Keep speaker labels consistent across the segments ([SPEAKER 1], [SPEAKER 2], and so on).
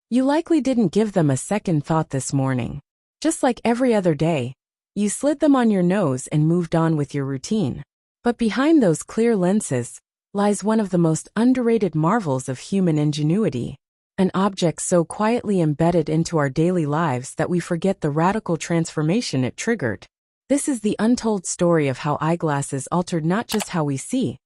[SPEAKER 1] You likely didn't give them a second thought this morning. Just like every other day, you slid them on your nose and moved on with your routine. But behind those clear lenses lies one of the most underrated marvels of human ingenuity, an object so quietly embedded into our daily lives that we forget the radical transformation it triggered. This is the untold story of how eyeglasses altered not just how we see,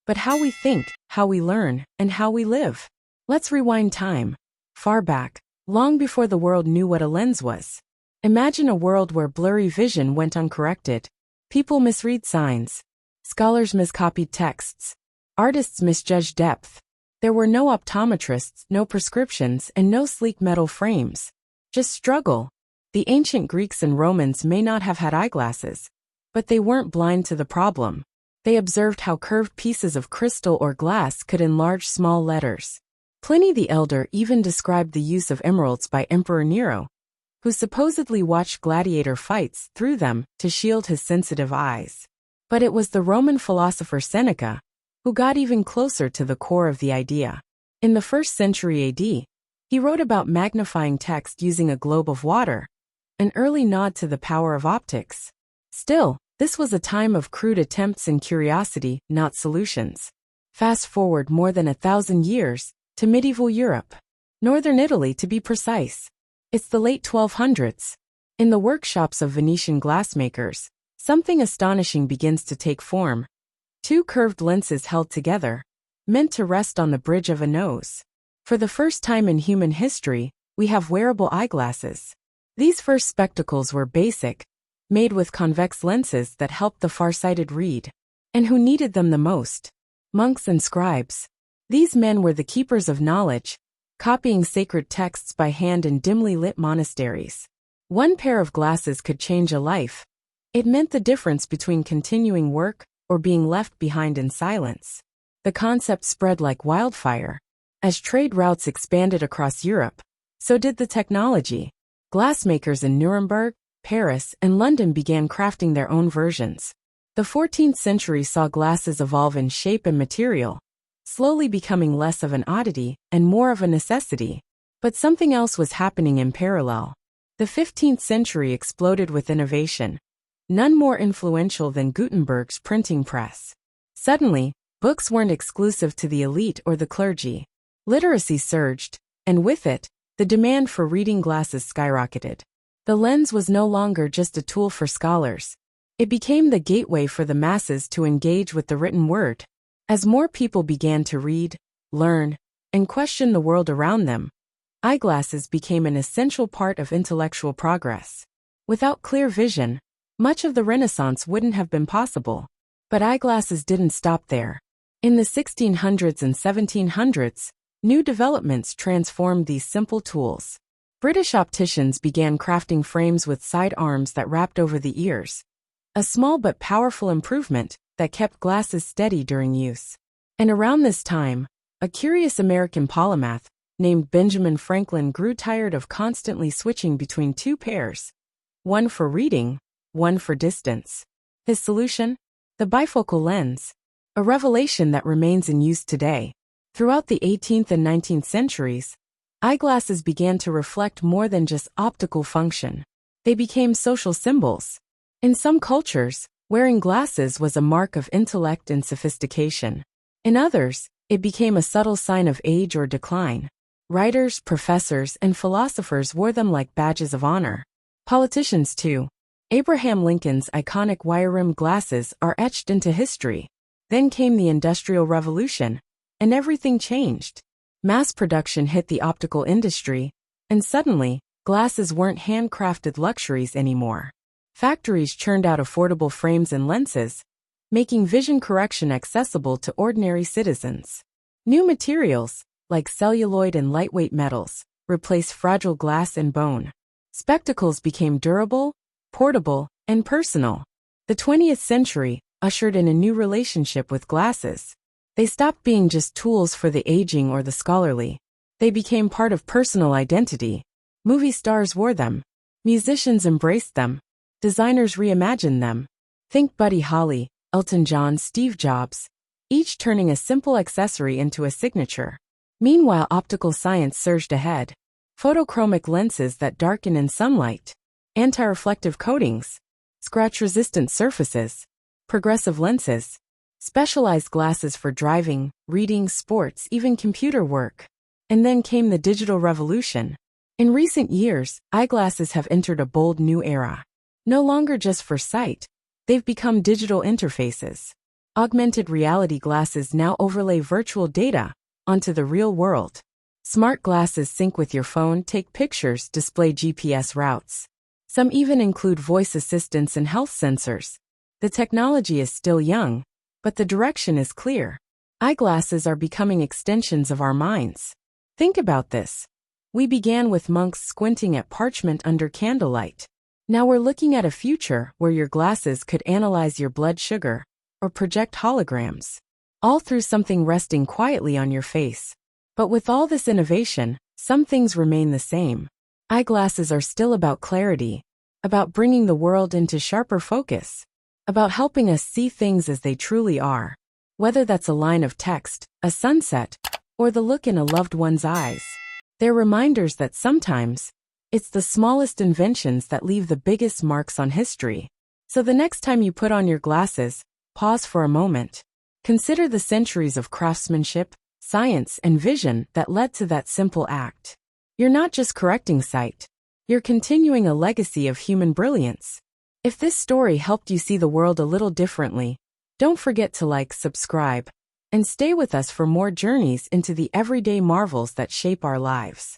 [SPEAKER 1] but how we think, how we learn, and how we live. Let's rewind time. Far back, long before the world knew what a lens was. Imagine a world where blurry vision went uncorrected. People misread signs. Scholars miscopied texts. Artists misjudged depth. There were no optometrists, no prescriptions, and no sleek metal frames. Just struggle. The ancient Greeks and Romans may not have had eyeglasses, but they weren't blind to the problem. They observed how curved pieces of crystal or glass could enlarge small letters. Pliny the Elder even described the use of emeralds by Emperor Nero, who supposedly watched gladiator fights through them to shield his sensitive eyes. But it was the Roman philosopher Seneca who got even closer to the core of the idea. In the 1st century AD, he wrote about magnifying text using a globe of water, an early nod to the power of optics. Still, this was a time of crude attempts and curiosity, not solutions. Fast forward more than 1,000 years to medieval Europe. Northern Italy, to be precise. It's the late 1200s. In the workshops of Venetian glassmakers, something astonishing begins to take form. 2 curved lenses held together, meant to rest on the bridge of a nose. For the first time in human history, we have wearable eyeglasses. These first spectacles were basic, made with convex lenses that helped the farsighted read. And who needed them the most? Monks and scribes. These men were the keepers of knowledge, copying sacred texts by hand in dimly lit monasteries. One pair of glasses could change a life. It meant the difference between continuing work or being left behind in silence. The concept spread like wildfire. As trade routes expanded across Europe, so did the technology. Glassmakers in Nuremberg, Paris, and London began crafting their own versions. The 14th century saw glasses evolve in shape and material, slowly becoming less of an oddity and more of a necessity. But something else was happening in parallel. The 15th century exploded with innovation, none more influential than Gutenberg's printing press. Suddenly, books weren't exclusive to the elite or the clergy. Literacy surged, and with it, the demand for reading glasses skyrocketed. The lens was no longer just a tool for scholars. It became the gateway for the masses to engage with the written word. As more people began to read, learn, and question the world around them, eyeglasses became an essential part of intellectual progress. Without clear vision, much of the Renaissance wouldn't have been possible. But eyeglasses didn't stop there. In the 1600s and 1700s, new developments transformed these simple tools. British opticians began crafting frames with side arms that wrapped over the ears, a small but powerful improvement that kept glasses steady during use. And around this time, a curious American polymath named Benjamin Franklin grew tired of constantly switching between 2 pairs, one for reading, one for distance. His solution? The bifocal lens, a revelation that remains in use today. Throughout the 18th and 19th centuries, eyeglasses began to reflect more than just optical function. They became social symbols. In some cultures, wearing glasses was a mark of intellect and sophistication. In others, it became a subtle sign of age or decline. Writers, professors, and philosophers wore them like badges of honor. Politicians too. Abraham Lincoln's iconic wire-rimmed glasses are etched into history. Then came the Industrial Revolution, and everything changed. Mass production hit the optical industry, and suddenly, glasses weren't handcrafted luxuries anymore. Factories churned out affordable frames and lenses, making vision correction accessible to ordinary citizens. New materials, like celluloid and lightweight metals, replaced fragile glass and bone. Spectacles became durable, portable, and personal. The 20th century ushered in a new relationship with glasses. They stopped being just tools for the aging or the scholarly. They became part of personal identity. Movie stars wore them. Musicians embraced them. Designers reimagined them. Think Buddy Holly, Elton John, Steve Jobs, each turning a simple accessory into a signature. Meanwhile, optical science surged ahead. photochromic lenses that darken in sunlight, anti-reflective coatings, scratch-resistant surfaces, progressive lenses, specialized glasses for driving, reading, sports, even computer work. And then came the digital revolution. In recent years, eyeglasses have entered a bold new era. No longer just for sight, they've become digital interfaces. Augmented reality glasses now overlay virtual data onto the real world. Smart glasses sync with your phone, take pictures, display GPS routes. Some even include voice assistants and health sensors. The technology is still young, but the direction is clear. Eyeglasses are becoming extensions of our minds. Think about this. We began with monks squinting at parchment under candlelight. Now we're looking at a future where your glasses could analyze your blood sugar or project holograms, all through something resting quietly on your face. But with all this innovation, some things remain the same. Eyeglasses are still about clarity, about bringing the world into sharper focus, about helping us see things as they truly are. Whether that's a line of text, a sunset, or the look in a loved one's eyes, they're reminders that sometimes, it's the smallest inventions that leave the biggest marks on history. So the next time you put on your glasses, pause for a moment. Consider the centuries of craftsmanship, science, and vision that led to that simple act. You're not just correcting sight. You're continuing a legacy of human brilliance. If this story helped you see the world a little differently, don't forget to like, subscribe, and stay with us for more journeys into the everyday marvels that shape our lives.